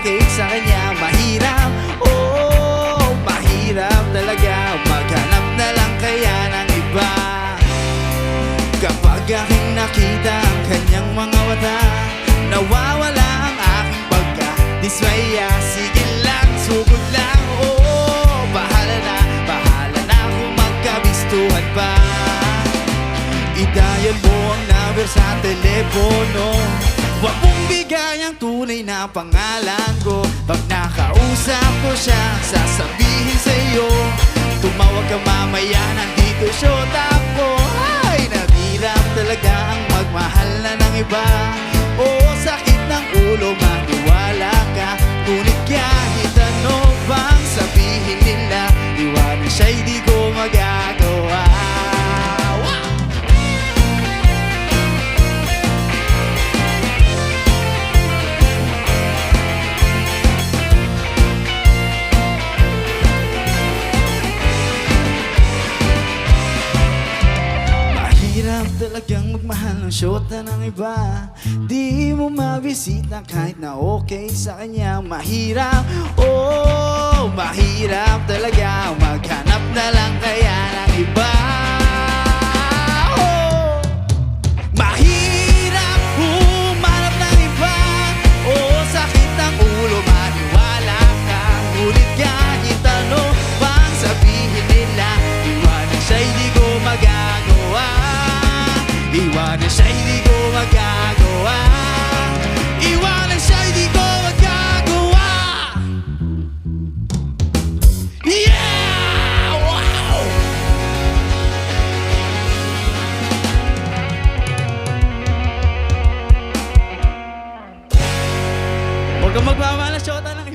okay sa kanya. Mahirap, oh, mahirap talaga maghanap na lang kaya ng iba. Kapag aking nakita ang kanyang mga mata, nawawala ang aking pagka-dismaya. Sige lang, sugod lang, oh, bahala na kung magkabistuhan pa. I-dial mo ang number sa telepono, huwag mong bigay ang tunay na pangalan ko. Pag nakausap ko siya, sasabihin sa'yo, tumawag ka mamaya, nandito syota ko. Ay, naghirap talaga ang magmahal na ng iba. Oo, sakit ng ulo, maniwala ka. Ngunit kahit ano bang sabihin nila, iwanan siya'y di ko magagawa. Talagang magmahal ng syota ng iba. Di mo mabisita kahit na okay sa kanya. Mahirap, oh, mahirap talaga maghanap na lang kaya ng iba. Oh, mahirap humanap ng iba. Oh, sakit ng ulo, maniwala ka. Ngunit kahit ano pang sabihin nila, iwanan siya'y di ko magagawa. Iwanan siya'y di ko magagawa. Iwanan siya'y di ko magagawa. Yeah! Wow! Huwag kang magmamahal na syota ng